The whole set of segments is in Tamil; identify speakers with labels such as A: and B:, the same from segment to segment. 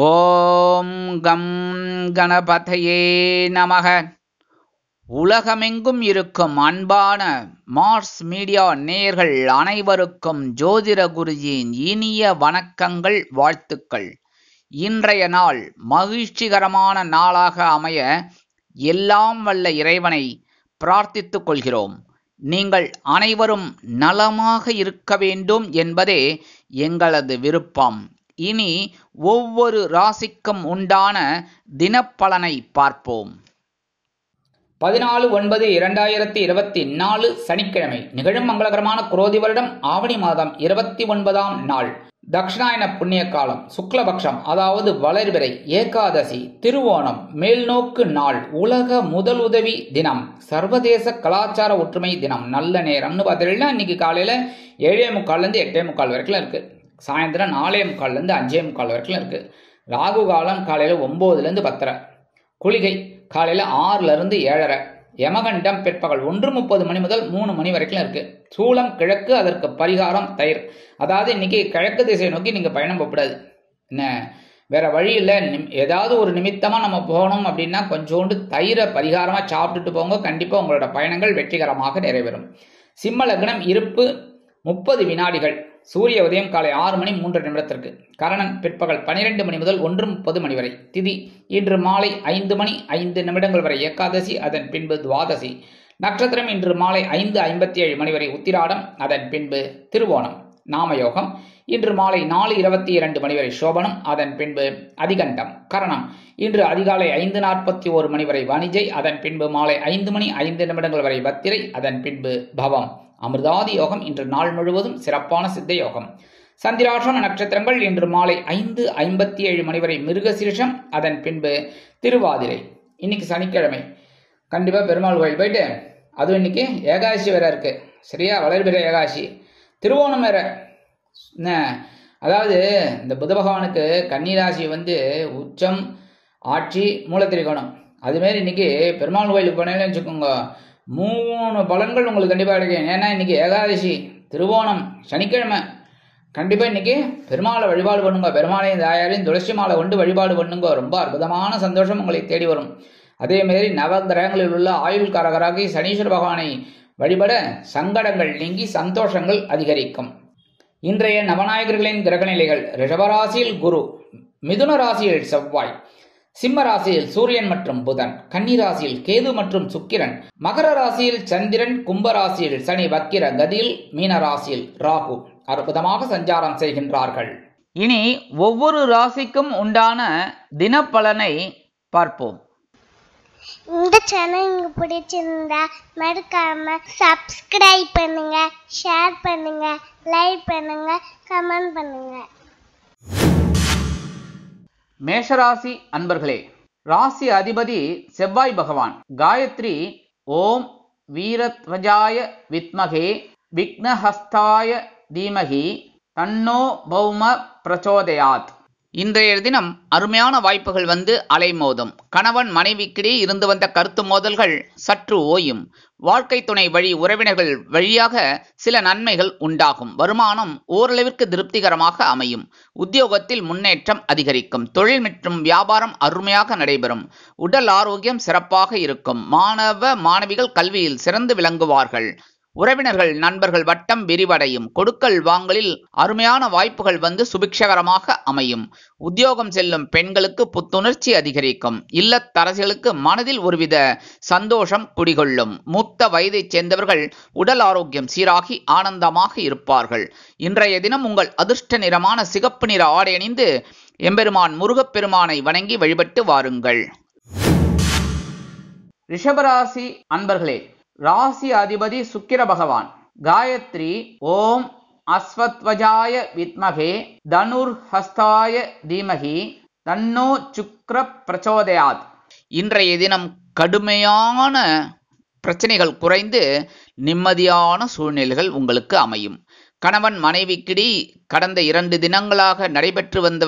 A: ஓம் கம் கணபதையே நமக. உலகமெங்கும் இருக்கும் அன்பான மார்ஸ் மீடியா நேயர்கள் அனைவருக்கும் ஜோதிட குருஜியின் இனிய வணக்கங்கள், வாழ்த்துக்கள். இன்றைய நாள் மகிழ்ச்சிகரமான நாளாக அமைய எல்லாம் வல்ல இறைவனை பிரார்த்தித்துக் கொள்கிறோம். நீங்கள் அனைவரும் நலமாக இருக்க வேண்டும் என்பதே எங்களது விருப்பம். இனி ஒவ்வொரு ராசிக்கும் உண்டான தினப்பலனை பார்ப்போம். 14/9/2024 சனிக்கிழமை நிகழும் மங்களகரமான குரோதி வருடம் ஆவணி மாதம் 29ஆம் நாள், தக்ஷணாயன புண்ணிய காலம், சுக்லபக்ஷம், அதாவது வளர்பிறை, ஏகாதசி, திருவோணம், மேல்நோக்கு நாள், உலக முதலுதவி தினம், சர்வதேச கலாச்சார ஒற்றுமை தினம். நல்ல நேரம்னு பார்த்தீங்கன்னா இன்னைக்கு காலையில 7:45 8:45 வரைக்கும் இருக்கு. சாயந்தரம் 4:45 5:45 வரைக்கும் இருக்கு. ராகு காலம் காலையில 9 to 10:30. குளிகை காலையில 6 to 7:30. யமகண்டம் பிற்பகல் 1:30 மணி முதல் 3 மணி வரைக்கும் இருக்கு. சூலம் கிழக்கு, அதற்கு பரிகாரம் தயிர். அதாவது இன்னைக்கு கிழக்கு திசையை நோக்கி நீங்க பயணம் போகக்கூடாது. என்ன வேற வழி இல்லை, ஏதாவது ஒரு நிமித்தமா நம்ம போகணும் அப்படின்னா கொஞ்சோண்டு தயிரை பரிகாரமா சாப்பிட்டுட்டு போங்க. கண்டிப்பா உங்களோட பயணங்கள் வெற்றிகரமாக நிறைவேறும். சிம்ம லக்னம், இருப்பு 30 வினாடிகள். சூரிய உதயம் காலை 6:03 கரணன் பிற்பகல் 12 மணி முதல் 1:30 மணி வரை. திதி இன்று மாலை 5:05 வரை ஏகாதசி, அதன் பின்பு துவாதசி. நட்சத்திரம் இன்று மாலை 5:57 மணி வரை உத்திராடம், அதன் பின்பு திருவோணம். நாமயோகம் இன்று மாலை 4:22 மணி வரை சோபனம், அதன் பின்பு அதிகண்டம். கரணம் இன்று அதிகாலை 5:41 மணி வரை வணிஜை, அதன் பின்பு மாலை 5:05 வரை பத்திரை, அதன் பின்பு பவம். அமிர்தாதி யோகம் இன்று நாள் முழுவதும் சிறப்பான சித்த யோகம். சந்திராஷ்டம நட்சத்திரங்கள் இன்று மாலை 5:57 மணி வரை மிருகசீரிஷம், அதன் பின்பு திருவாதிரை. இன்னைக்கு சனிக்கிழமை, கண்டிப்பா பெருமாள் கோயில் போயிட்டு, அதுவும் இன்னைக்கு ஏகாதசி வேற இருக்கு. சரியா, வளர்பிறை ஏகாதசி, திருவோணம் வேற. அதாவது இந்த புத பகவானுக்கு கன்னிராசி உச்சம், ஆட்சி, மூலத்திரிகோணம். அதுமாரி இன்னைக்கு பெருமாள் கோயிலுக்கு போனேன்னு வச்சுக்கோங்க, 3 பலன்கள் உங்களுக்கு கண்டிப்பா கிடைக்கும். ஏன்னா இன்னைக்கு ஏகாதசி, திருவோணம், சனிக்கிழமை. கண்டிப்பா இன்னைக்கு பெருமாளை வழிபாடு பண்ணுங்க. பெருமாளையும் தாயாரையும் துளசி மாலை கொண்டு வழிபாடு பண்ணுங்க. ரொம்ப அற்புதமான சந்தோஷம் உங்களை தேடி வரும். அதே மாதிரி நவ கிரகங்களில் உள்ள ஆயுள் காரகராகி சனீஸ்வர பகவானை வழிபட சங்கடங்கள் நீங்கி சந்தோஷங்கள் அதிகரிக்கும். இன்றைய நவநாயகர்களின் கிரகநிலைகள்: ரிஷபராசியில் குரு, மிதுன ராசியில் செவ்வாய், சிம்ம ராசியில் சூரியன் மற்றும் புதன், கன்னி ராசியில் கேது மற்றும் சுக்கிரன், மகர ராசியில் சந்திரன், கும்ப ராசியில் சனி வக்கிர கதியில், மீன ராசியில் ராகு அற்புதமாக சஞ்சாரம் செய்கின்றார்கள். இனி ஒவ்வொரு ராசிக்கும் உண்டான தினப்பலனை பார்ப்போம்.
B: இந்த சேனல் உங்களுக்கு பிடிச்சிருந்தா மறக்காம சப்ஸ்கிரைப் பண்ணுங்க, ஷேர் பண்ணுங்க, லைக் பண்ணுங்க, கமெண்ட் பண்ணுங்க.
A: மேஷராசி அன்பர்களே, ராசி அதிபதி செவ்வாய் பகவான். காயத்ரி ஓம் வீரத்வஜாய வித்மகே விக்னஹஸ்தாய தீமகி தன்னோ பௌம பிரச்சோதயாத். இன்றைய தினம் அருமையான வாய்ப்புகள் அலைமோதும். கணவன் மனைவிக்கிடையே இருந்து வந்த கருத்து மோதல்கள் சற்று ஓயும். வாழ்க்கை துணை வழி உறவினர்கள் வழியாக சில நன்மைகள் உண்டாகும். வருமானம் ஓரளவிற்கு திருப்திகரமாக அமையும். உத்தியோகத்தில் முன்னேற்றம் அதிகரிக்கும். தொழில் மற்றும் வியாபாரம் அருமையாக நடைபெறும். உடல் ஆரோக்கியம் சிறப்பாக இருக்கும். மாணவ மாணவிகள் கல்வியில் சிறந்து விளங்குவார்கள். உறவினர்கள் நண்பர்கள் வட்டம் விரிவடையும். கொடுக்கல் வாங்கலில் அருமையான வாய்ப்புகள் சுபிக்ஷகரமாக அமையும். உத்தியோகம் செல்லும் பெண்களுக்கு புத்துணர்ச்சி அதிகரிக்கும். இல்லத்தரசிகளுக்கு மனதில் ஒருவித சந்தோஷம் குடிகொள்ளும். மூத்த வயதைச் சேர்ந்தவர்கள் உடல் ஆரோக்கியம் சீராகி ஆனந்தமாக இருப்பார்கள். இன்றைய தினம் உங்கள் அதிர்ஷ்ட நிறமான சிகப்பு நிற ஆடை அணிந்து எம்பெருமான் முருகப்பெருமானை வணங்கி வழிபட்டு வாருங்கள். ரிஷபராசி அன்பர்களே, ராசி அதிபதி சுக்கிர பகவான். காயத்ரி ஓம் அஸ்வத்வஜாய வித்மகே தனுர்ஹஸ்தாய தீமகி தன்னோ சுக்ர பிரச்சோதயாத். இன்றைய தினம் கடுமையான பிரச்சனைகள் குறைந்து நிம்மதியான சூழ்நிலைகள் உங்களுக்கு அமையும். கணவன் மனைவிக்கிடையே கடந்த 2 தினங்களாக நடைபெற்று வந்த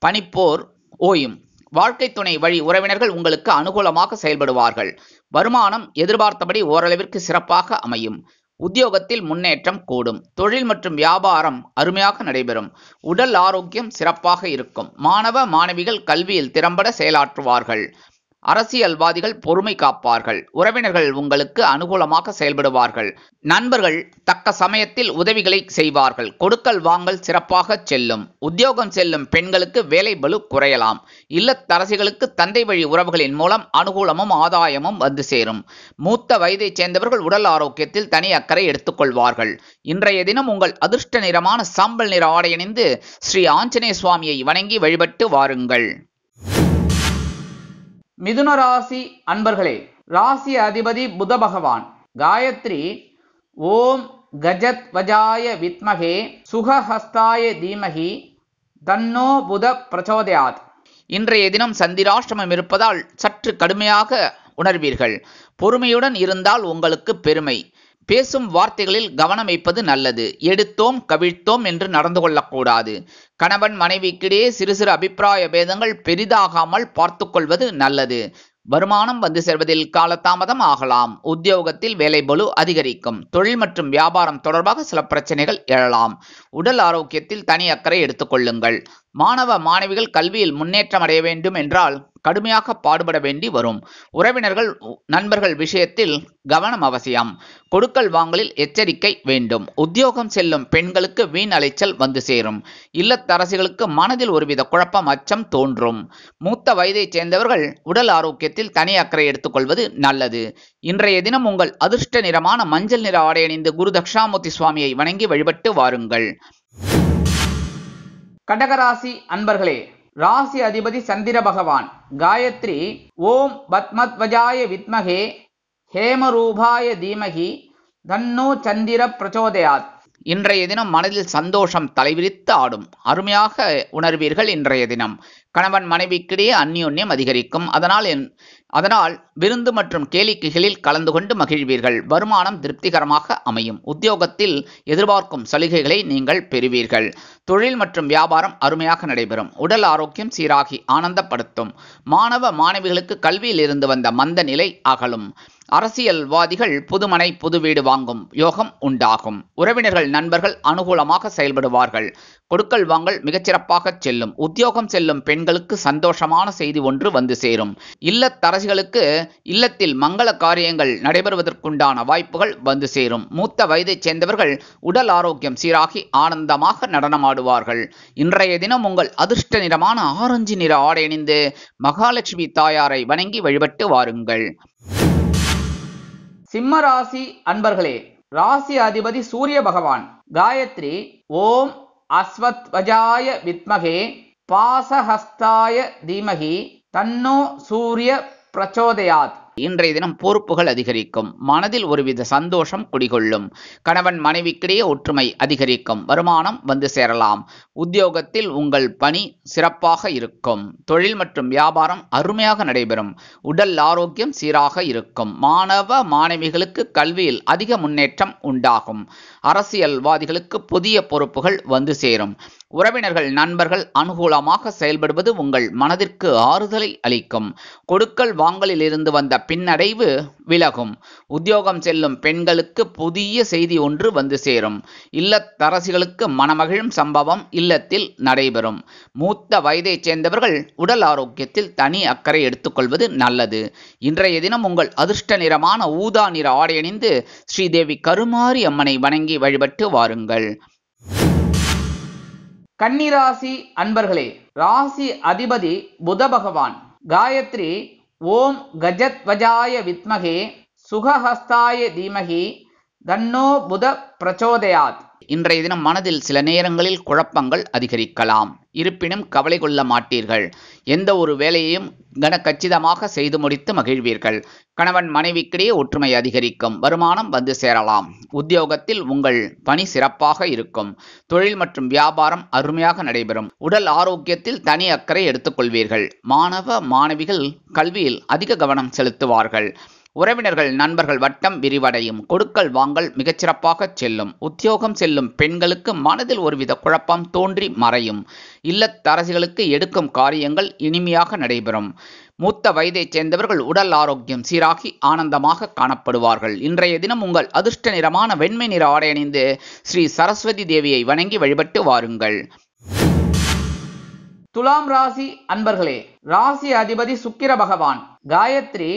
A: பனிப்போர் ஓயும். வாழ்க்கை துணை வழி உறவினர்கள் உங்களுக்கு அனுகூலமாக செயல்படுவார்கள். வருமானம் எதிர்பார்த்தபடி ஓரளவிற்கு சிறப்பாக அமையும். உத்தியோகத்தில் முன்னேற்றம் கூடும். தொழில் மற்றும் வியாபாரம் அருமையாக நடைபெறும். உடல் ஆரோக்கியம் சிறப்பாக இருக்கும். மாணவ மாணவிகள் கல்வியில் திறம்பட செயலாற்றுவார்கள். அரசியல்வாதிகள் பொறுமை காப்பார்கள். உறவினர்கள் உங்களுக்கு அனுகூலமாக செயல்படுவார்கள். நண்பர்கள் தக்க சமயத்தில் உதவிகளை செய்வார்கள். கொடுக்கல் வாங்கல் சிறப்பாக செல்லும். உத்தியோகம் செல்லும் பெண்களுக்கு வேலை பளு குறையலாம். இல்லத்தரசிகளுக்கு தந்தை வழி உறவுகளின் மூலம் அனுகூலமும் ஆதாயமும் வந்து சேரும். மூத்த வயதைச் சேர்ந்தவர்கள் உடல் ஆரோக்கியத்தில் தனி அக்கறை எடுத்துக்கொள்வார்கள். இன்றைய தினம் உங்கள் அதிர்ஷ்ட நிறமான சாம்பல் நிற ஆடை அணிந்து ஸ்ரீ ஆஞ்சநேய சுவாமியை வணங்கி வழிபட்டு வாருங்கள். மிதுன ராசி அன்பர்களே, ராசி அதிபதி புத பகவான். காயத்ரி ஓம் கஜத் வஜாய வித்மகே சுகஹஸ்தாய தீமகி தன்னோ புத பிரச்சோதயாத். இன்றைய தினம் சந்திராஷ்டமம் இருப்பதால் சற்று கடுமையாக உணர்வீர்கள். பொறுமையுடன் இருந்தால் உங்களுக்கு பெருமை. பேசும் வார்த்தைகளில் கவனம் வைப்பது நல்லது. எடுத்தோம் கவிழ்த்தோம் என்று நடந்து கொள்ளக்கூடாது. கணவன் மனைவிக்கிடையே சிறு சிறு அபிப்பிராய பேதங்கள் பெரிதாகாமல் பார்த்து கொள்வது நல்லது. வருமானம் வந்து சேர்வதில் காலதாமதம் ஆகலாம். உத்தியோகத்தில் வேலை பளு அதிகரிக்கும். தொழில் மற்றும் வியாபாரம் தொடர்பாக சில பிரச்சனைகள் எழலாம். உடல் ஆரோக்கியத்தில் தனி அக்கறை எடுத்துக்கொள்ளுங்கள். மாணவ மாணவிகள் கல்வியில் முன்னேற்றம் அடைய வேண்டும் என்றால் கடுமையாக பாடுபட வேண்டி வரும். உறவினர்கள் நண்பர்கள் விஷயத்தில் கவனம் அவசியம். கொடுக்கல் வாங்கலில் எச்சரிக்கை வேண்டும். உத்தியோகம் செல்லும் பெண்களுக்கு வீண் அலைச்சல் வந்து சேரும். இல்லத்தரசிகளுக்கு மனதில் ஒருவித குழப்பம் அச்சம் தோன்றும். மூத்த வயதைச் சேர்ந்தவர்கள் உடல் ஆரோக்கியத்தில் தனி அக்கறை எடுத்துக்கொள்வது நல்லது. இன்றைய தினம் உங்கள் அதிர்ஷ்ட நிறமான மஞ்சள் நிற ஆடை அணிந்து குரு தட்சிணாமூர்த்தி சுவாமியை வணங்கி வழிபட்டு வாருங்கள். கடகராசி அன்பர்களே, ராசி அதிபதி சந்திர பகவான். காயத்ரி ஓம் பத்மத்வஜாய வித்மகே ஹேமரூபாய தீமகி தன்னோ சந்திர பிரச்சோதயாத். இன்றைய தினம் மனதில் சந்தோஷம் தலைவிரித்து ஆடும். அருமையாக உணர்வீர்கள். இன்றைய தினம் கணவன் மனைவிக்கிடையே அந்யோன்யம் அதிகரிக்கும். அதனால் விருந்து மற்றும் கேளிக்கைகளில் கலந்து கொண்டு மகிழ்வீர்கள். வருமானம் திருப்திகரமாக அமையும். உத்தியோகத்தில் எதிர்பார்க்கும் சலுகைகளை நீங்கள் பெறுவீர்கள். தொழில் மற்றும் வியாபாரம் அருமையாக நடைபெறும். உடல் ஆரோக்கியம் சீராகி ஆனந்தப்படுத்தும். மாணவ மாணவிகளுக்கு கல்வியில் இருந்து வந்த மந்த நிலை அகலும். அரசியல்வாதிகள் புதுமனை புது வீடு வாங்கும் யோகம் உண்டாகும். உறவினர்கள் நண்பர்கள் அனுகூலமாக செயல்படுவார்கள். கொடுக்கல் வாங்கல் மிகச்சிறப்பாக செல்லும். உத்தியோகம் செல்லும் பெண்களுக்கு சந்தோஷமான செய்தி ஒன்று வந்து சேரும். இல்லத்தரசிகளுக்கு இல்லத்தில் மங்கள காரியங்கள் நடைபெறுவதற்குண்டான வாய்ப்புகள் வந்து சேரும். மூத்த வயதைச் சேர்ந்தவர்கள் உடல் ஆரோக்கியம் சீராகி ஆனந்தமாக நடனமாடுவார்கள். இன்றைய தினம் உங்கள் அதிர்ஷ்ட நிறமான ஆரஞ்சு நிற ஆடை அணிந்து மகாலட்சுமி தாயாரை வணங்கி வழிபட்டு வாருங்கள். சிம்ம ராசி அன்பர்களே, ராசி அதிபதி சூரிய பகவான். காயத்ரி ஓம் அஸ்வத் வஜாய வித்மகே பாசஹஸ்தாய தீமகி தன்னோ சூரிய பிரச்சோதயாத். இன்றைய தினம் பொறுப்புகள் அதிகரிக்கும். மனதில் ஒருவித சந்தோஷம் குடிகொள்ளும். கணவன் மனைவிக்கிடையே ஒற்றுமை அதிகரிக்கும். வருமானம் வந்து சேரலாம். உத்தியோகத்தில் உங்கள் பணி சிறப்பாக இருக்கும். தொழில் மற்றும் வியாபாரம் அருமையாக நடைபெறும். உடல் ஆரோக்கியம் சீராக இருக்கும். மாணவ மாணவிகளுக்கு கல்வியில் அதிக முன்னேற்றம் உண்டாகும். அரசியல்வாதிகளுக்கு புதிய பொறுப்புகள் வந்து சேரும். உறவினர்கள் நண்பர்கள் அனுகூலமாக செயல்படுவது உங்கள் மனதிற்கு ஆறுதலை அளிக்கும். கொடுக்கல் வாங்கலில் இருந்து வந்த பின்னடைவு விலகும். உத்தியோகம் செல்லும் பெண்களுக்கு புதிய செய்தி ஒன்று வந்து சேரும். இல்லத்தரசிகளுக்கு மனமகிழும் சம்பவம் இல்லத்தில் நடைபெறும். மூத்த வயதைச் சேர்ந்தவர்கள் உடல் ஆரோக்கியத்தில் தனி அக்கறை எடுத்துக்கொள்வது நல்லது. இன்றைய தினம் உங்கள் அதிர்ஷ்ட நிறமான ஊதா நிற ஆடை அணிந்து ஸ்ரீதேவி கருமாரி அம்மனை வணங்கி வழிபட்டு வாருங்கள். கன்னிராசி அன்பர்களே, ராசி அதிபதி புத பகவான். காயத்ரி ஓம் கஜத் வஜாய வித்மகே சுகஹஸ்தாய தீமகி தன்னோ புத பிரச்சோதயாத். இன்றைய தினம் மனதில் சில நேரங்களில் குழப்பங்கள் அதிகரிக்கலாம். இருப்பினும் கவலை கொள்ள மாட்டீர்கள். எந்த ஒரு வேலையையும் கச்சிதமாக செய்து முடித்து மகிழ்வீர்கள். கணவன் மனைவிக்கிடையே ஒற்றுமை அதிகரிக்கும். வருமானம் வந்து சேரலாம். உத்தியோகத்தில் உங்கள் பணி சிறப்பாக இருக்கும். தொழில் மற்றும் வியாபாரம் அருமையாக நடைபெறும். உடல் ஆரோக்கியத்தில் தனி அக்கறை எடுத்துக்கொள்வீர்கள். மாணவ மாணவிகள் கல்வியில் அதிக கவனம் செலுத்துவார்கள். உறவினர்கள் நண்பர்கள் வட்டம் விரிவடையும். கொடுக்கல் வாங்கல் மிகச்சிறப்பாக செல்லும். உத்தியோகம் செல்லும் பெண்களுக்கு மனதில் ஒருவித குழப்பம் தோன்றி மறையும். இல்லத்தரசிகளுக்கு எடுக்கும் காரியங்கள் இனிமையாக நடைபெறும். மூத்த வயதைச் சேர்ந்தவர்கள் உடல் ஆரோக்கியம் சீராகி ஆனந்தமாக காணப்படுவார்கள். இன்றைய தினம் உங்கள் அதிர்ஷ்ட நிறமான வெண்மை நிற ஆடை அணிந்து ஸ்ரீ சரஸ்வதி தேவியை வணங்கி வழிபட்டு வாருங்கள். துலாம் ராசி அன்பர்களே, ராசி அதிபதி சுக்கிர பகவான். காயத்ரி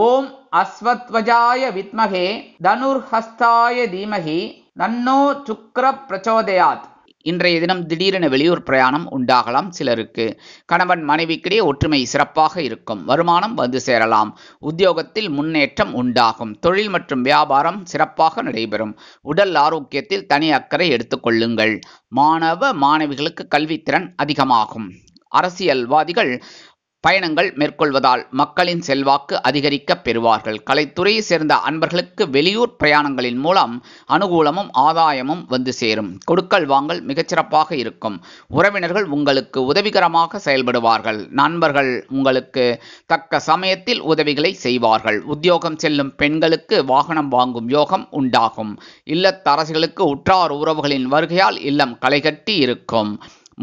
A: ஓம் அஸ்வத்வஜாய வித்மகே தனுர்ஹஸ்தாய தீமகி தன்னோ சுக்ர பிரச்சோதயாத். இன்றைய தினம் திடீரென வெளியூர் பிரயாணம் உண்டாகலாம். சிலருக்கு கணவன் மனைவிக்கிடையே ஒற்றுமை சிறப்பாக இருக்கும். வருமானம் வந்து சேரலாம். உத்தியோகத்தில் முன்னேற்றம் உண்டாகும். தொழில் மற்றும் வியாபாரம் சிறப்பாக நடைபெறும். உடல் ஆரோக்கியத்தில் தனி அக்கறை எடுத்துக்கொள்ளுங்கள். மாணவ மாணவிகளுக்கு கல்வித்திறன் அதிகமாகும். அரசியல்வாதிகள் பயணங்கள் மேற்கொள்வதால் மக்களின் செல்வாக்கு அதிகரிக்க பெறுவார்கள். கலைத்துறையை சேர்ந்த அன்பர்களுக்கு வெளியூர் பிரயாணங்களின் மூலம் அனுகூலமும் ஆதாயமும் வந்து சேரும். கொடுக்கல் வாங்கல் மிகச்சிறப்பாக இருக்கும். உறவினர்கள் உங்களுக்கு உதவிகரமாக செயல்படுவார்கள். நண்பர்கள் உங்களுக்கு தக்க சமயத்தில் உதவிகளை செய்வார்கள். உத்தியோகம் செல்லும் பெண்களுக்கு வாகனம் வாங்கும் யோகம் உண்டாகும். இல்லத்தரசிகளுக்கு உற்றார் உறவுகளின் வருகையால் இல்லம் களைகட்டி இருக்கும்.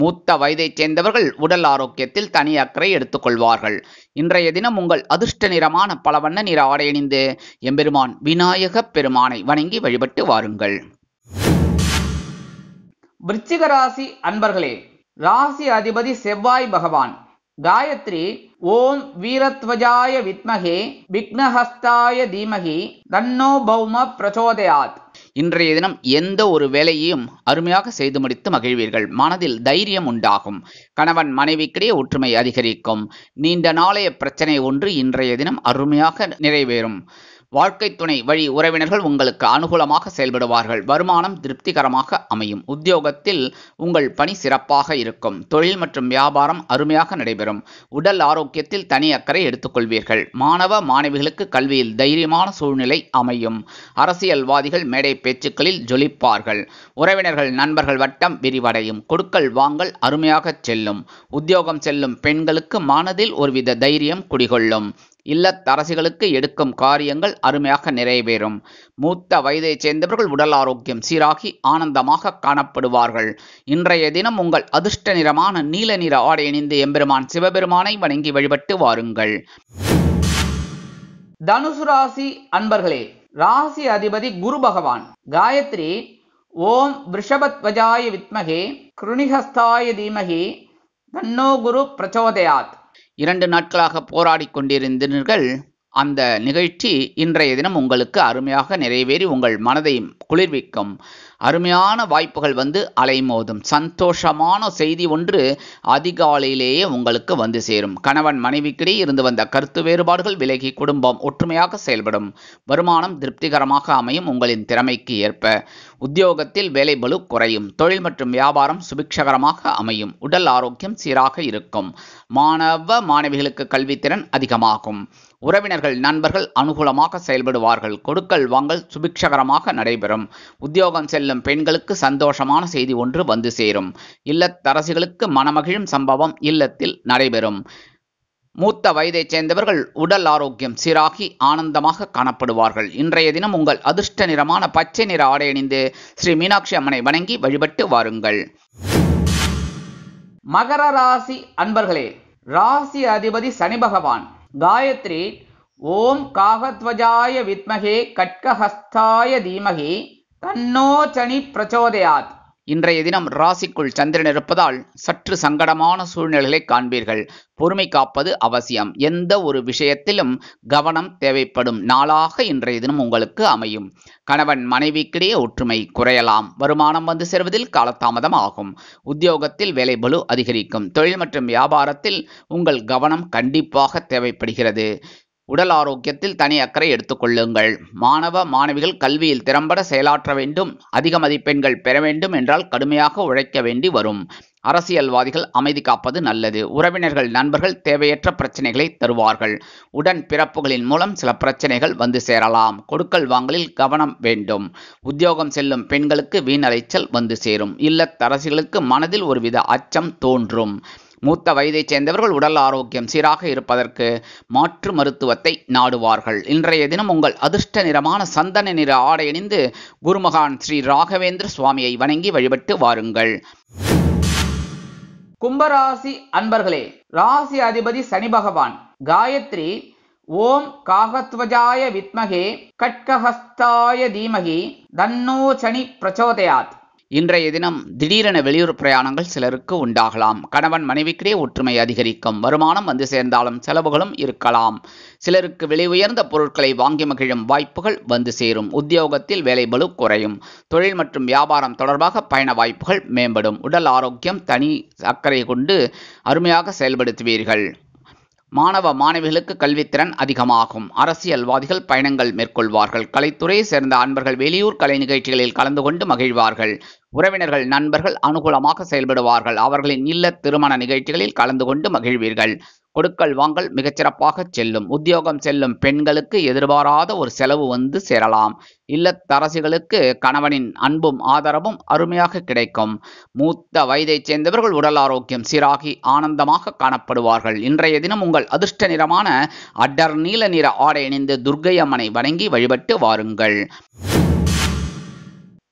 A: மூத்த வயதைச் சேர்ந்தவர்கள் உடல் ஆரோக்கியத்தில் தனி அக்கறை எடுத்துக்கொள்வார்கள். இன்றைய தினம் உங்கள் அதிர்ஷ்ட நிறமான பல வண்ண நிற ஆடை அணிந்து எம்பெருமான் விநாயக பெருமானை வணங்கி வழிபட்டு வாருங்கள். விருச்சிக ராசி அன்பர்களே, ராசி அதிபதி செவ்வாய் பகவான். காயத்ரி ஓம் வீரத்வஜாய வித்மகே விக்னஹஸ்தாய தீமகி தன்னோ பௌம பிரச்சோதயாத். இன்றைய தினம் எந்த ஒரு வேலையையும் அருமையாக செய்து முடித்து மகிழ்வீர்கள். மனதில் தைரியம் உண்டாகும். கணவன் மனைவிக்கிடையே ஒற்றுமை அதிகரிக்கும். நீண்ட நாளைய பிரச்சனை ஒன்று இன்றைய தினம் அருமையாக நிறைவேறும். வாழ்க்கை துணை வழி உறவினர்கள் உங்களுக்கு அனுகூலமாக செயல்படுவார்கள். வருமானம் திருப்திகரமாக அமையும். உத்தியோகத்தில் உங்கள் பணி சிறப்பாக இருக்கும். தொழில் மற்றும் வியாபாரம் அருமையாக நடைபெறும். உடல் ஆரோக்கியத்தில் தனி அக்கறை எடுத்துக்கொள்வீர்கள். மாணவ மாணவிகளுக்கு கல்வியில் தைரியமான சூழ்நிலை அமையும். அரசியல்வாதிகள் மேடை பேச்சுக்களில் ஜொலிப்பார்கள். உறவினர்கள் நண்பர்கள் வட்டம் விரிவடையும். கொடுக்கல் வாங்கல் அருமையாக செல்லும். உத்தியோகம் செல்லும் பெண்களுக்கு மனதில் ஒருவித தைரியம் குடிகொள்ளும். இல்லத்தரசிகளுக்கு எடுக்கும் காரியங்கள் அருமையாக நிறைவேறும். மூத்த வயதைச் சேர்ந்தவர்கள் உடல் ஆரோக்கியம் சீராகி ஆனந்தமாக காணப்படுவார்கள். இன்றைய தினம் உங்கள் அதிர்ஷ்ட நிறமான நீல நிற ஆடை அணிந்து எம்பெருமான் சிவபெருமானை வணங்கி வழிபட்டு வாருங்கள். தனுசு ராசி அன்பர்களே, ராசி அதிபதி குரு பகவான். காயத்ரி ஓம் விருஷபத்வஜாய வித்மகே கிருணிஹஸ்தாய தீமகி தன்னோ குரு பிரச்சோதயாத். 2 நாட்களாக போராடி கொண்டிருந்தீர்கள். அந்த நிகழ்ச்சி இன்றைய தினம் உங்களுக்கு அருமையாக நிறைவேறி உங்கள் மனதை குளிர்விக்கும். அருமையான வாய்ப்புகள் வந்து அலைமோதும். சந்தோஷமான செய்தி ஒன்று அதிகாலையிலேயே உங்களுக்கு வந்து சேரும். கணவன் மனைவிக்கிடையே இருந்து வந்த கருத்து வேறுபாடுகள் விலகி குடும்பம் ஒற்றுமையாக செயல்படும். வருமானம் திருப்திகரமாக அமையும் உங்களின் திறமைக்கு ஏற்ப. உத்தியோகத்தில் வேலை பளு குறையும். தொழில் மற்றும் வியாபாரம் சுபிக்ஷகரமாக அமையும். உடல் ஆரோக்கியம் சீராக இருக்கும். மாணவ மாணவிகளுக்கு கல்வித்திறன் அதிகமாகும். உறவினர்கள் நண்பர்கள் அனுகூலமாக செயல்படுவார்கள். கொடுக்கல் வாங்கல் சுபிக்ஷகரமாக நடைபெறும். உத்தியோகம் செல்லும் பெண்களுக்கு சந்தோஷமான செய்தி ஒன்று வந்து சேரும். இல்லத்தரசிகளுக்கு மனமகிழும் சம்பவம் இல்லத்தில் நடைபெறும். மூத்த வயதைச் சேர்ந்தவர்கள் உடல் ஆரோக்கியம் சீராகி ஆனந்தமாக காணப்படுவார்கள். இன்றைய தினம் உங்கள் அதிர்ஷ்ட நிறமான பச்சை நிற ஆடை அணிந்து ஸ்ரீ மீனாட்சி அம்மனை வணங்கி வழிபட்டு வாருங்கள். மகர ராசி அன்பர்களே, ராசி அதிபதி சனி பகவான். காயத்ரி ஓம் காகத்வஜாய வித்மகே கட்கஹஸ்தாய தீமகி தன்னோ சனி பிரச்சோதயாத். இன்றைய தினம் ராசிக்குள் சந்திரன் இருப்பதால் சற்று சங்கடமான சூழ்நிலைகளை காண்பீர்கள். பொறுமை காப்பது அவசியம். எந்த ஒரு விஷயத்திலும் கவனம் தேவைப்படும் நாளாக இன்றைய தினம் உங்களுக்கு அமையும். கணவன் மனைவிக்கிடையே ஒற்றுமை குறையலாம். வருமானம் வந்து சேர்வதில் காலதாமதம் ஆகும். உத்தியோகத்தில் வேலை பளு அதிகரிக்கும். தொழில் மற்றும் வியாபாரத்தில் உங்கள் கவனம் கண்டிப்பாக தேவைப்படுகிறது. உடல் ஆரோக்கியத்தில் தனி அக்கறை எடுத்துக்கொள்ளுங்கள். மாணவ மாணவிகள் கல்வியில் திறம்பட செயலாற்ற வேண்டும். அதிக மதிப்பெண்கள் பெற வேண்டும் என்றால் கடுமையாக உழைக்க வேண்டி வரும். அரசியல்வாதிகள் அமைதி காப்பது நல்லது. உறவினர்கள் நண்பர்கள் தேவையற்ற பிரச்சனைகளை தருவார்கள். உடன் பிறப்புகளின் மூலம் சில பிரச்சனைகள் வந்து சேரலாம். கொடுக்கல் வாங்கலில் கவனம் வேண்டும். உத்தியோகம் செல்லும் பெண்களுக்கு வீண் அலைச்சல் வந்து சேரும். இல்லத்தரசிகளுக்கு மனதில் ஒருவித அச்சம் தோன்றும். மூத்த வயதைச் சேர்ந்தவர்கள் உடல் ஆரோக்கியம் சீராக இருப்பதற்கு மாற்று மருத்துவத்தை நாடுவார்கள். இன்றைய தினம் உங்கள் அதிர்ஷ்ட நிறமான சந்தன நிற ஆடை அணிந்து குருமகான் ஸ்ரீ ராகவேந்திர சுவாமியை வணங்கி வழிபட்டு வாருங்கள். கும்பராசி அன்பர்களே, ராசி அதிபதி சனி பகவான். காயத்ரி ஓம் காகத்வஜாய வித்மகே கட்கஹஸ்தாய தீமகி தன்னோ சனி பிரச்சோதயாத். இன்றைய தினம் திடீரென வெளியூர் பிரயாணங்கள் சிலருக்கு உண்டாகலாம். கணவன் மனைவிக்கிடையே ஒற்றுமை அதிகரிக்கும். வருமானம் வந்து சேர்ந்தாலும் செலவுகளும் இருக்கலாம். சிலருக்கு விலை உயர்ந்த பொருட்களை வாங்கி மகிழும் வாய்ப்புகள் வந்து சேரும். உத்தியோகத்தில் வேலை பளு குறையும். தொழில் மற்றும் வியாபாரம் தொடர்பாக பயண வாய்ப்புகள் மேம்படும். உடல் ஆரோக்கியம் தனி அக்கறை கொண்டு அருமையாக செயல்படுத்துவீர்கள். மாணவ மாணவிகளுக்கு கல்வித்திறன் அதிகமாகும். அரசியல்வாதிகள் பயணங்கள் மேற்கொள்வார்கள். கலைத்துறையை சேர்ந்த அன்பர்கள் வெளியூர் கலை நிகழ்ச்சிகளில் கலந்து கொண்டு மகிழ்வார்கள். உறவினர்கள் நண்பர்கள் அனுகூலமாக செயல்படுவார்கள். அவர்களின் இல்ல திருமண நிகழ்ச்சிகளில் கலந்து கொண்டு மகிழ்வீர்கள். கொடுக்கல் வாங்கல் மிகச்சிறப்பாக செல்லும். உத்தியோகம் செல்லும் பெண்களுக்கு எதிர்பாராத ஒரு செலவு வந்து சேரலாம். இல்லத்தரசிகளுக்கு கணவனின் அன்பும் ஆதரவும் அருமையாக கிடைக்கும். மூத்த வயதைச் சேர்ந்தவர்கள் உடல் ஆரோக்கியம் சீராகி ஆனந்தமாக காணப்படுவார்கள். இன்றைய தினம் உங்கள் அதிர்ஷ்ட நிறமான அடர் நீல நிற ஆடை அணிந்து துர்க்கை அம்மனை வணங்கி வழிபட்டு வாருங்கள்.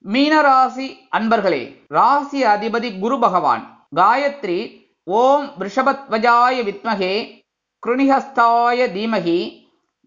A: மீனராசி அன்பர்களே, ராசி அதிபதி குரு பகவான். காயத்ரி ஓம் ரிஷபத்வஜாய வித்மகே கிருணிஹஸ்தாய தீமகி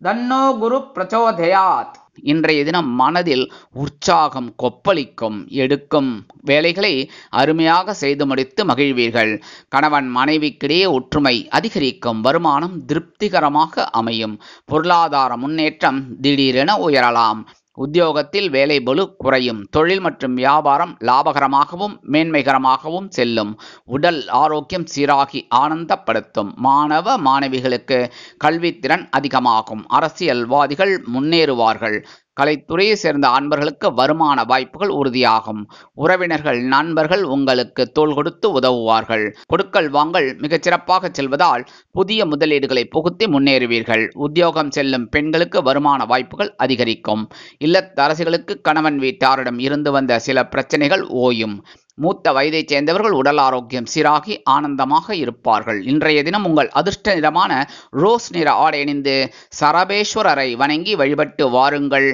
A: தன்னோ குரு பிரச்சோதயாத். இன்றைய தினம் மனதில் உற்சாகம் கொப்பளிக்கும். எடுக்கும் வேலைகளை அருமையாக செய்து முடித்து மகிழ்வீர்கள். கணவன் மனைவிக்கிடையே ஒற்றுமை அதிகரிக்கும். வருமானம் திருப்திகரமாக அமையும். பொருளாதார முன்னேற்றம் திடீரென உயரலாம். உத்தியோகத்தில் வேலை பளு குறையும். தொழில் மற்றும் வியாபாரம் லாபகரமாகவும் மேன்மைகரமாகவும் செல்லும். உடல் ஆரோக்கியம் சீராகி ஆனந்தப்படுத்தும். மாணவ மாணவிகளுக்கு கல்வித்திறன் அதிகமாகும். அரசியல்வாதிகள் முன்னேறுவார்கள். கலைத்துறையை சேர்ந்த அன்பர்களுக்கு வருமான வாய்ப்புகள் உறுதியாகும். உறவினர்கள் நண்பர்கள் உங்களுக்கு தோள் கொடுத்து உதவுவார்கள். கொடுக்கல் வாங்கல் மிகச்சிறப்பாக செல்வதால் புதிய முதலீடுகளை புகுத்தி முன்னேறுவீர்கள். உத்தியோகம் செல்லும் பெண்களுக்கு வருமான வாய்ப்புகள் அதிகரிக்கும். இல்லத்தரசிகளுக்கு கணவன் வீட்டாரிடம் இருந்து வந்த சில பிரச்சனைகள் ஓயும். மூத்த வயதைச் சேர்ந்தவர்கள் உடல் ஆரோக்கியம் சீராகி ஆனந்தமாக இருப்பார்கள். இன்றைய தினம் உங்கள் அதிர்ஷ்ட நிறமான ரோஸ் நிற ஆடை அணிந்து சரபேஸ்வரரை வணங்கி வழிபட்டு வாருங்கள்.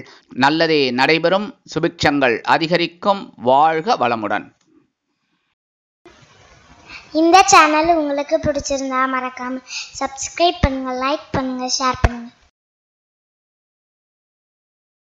A: நல்லதே நடைபெறும். சுபிக்ஷங்கள் அதிகரிக்கும். வாழ்க வளமுடன்.
B: இந்த சேனல் உங்களுக்கு பிடிச்சிருந்தா மறக்காம சப்ஸ்கிரைப் பண்ணுங்க, லைக் பண்ணுங்க, ஷேர் பண்ணுங்க.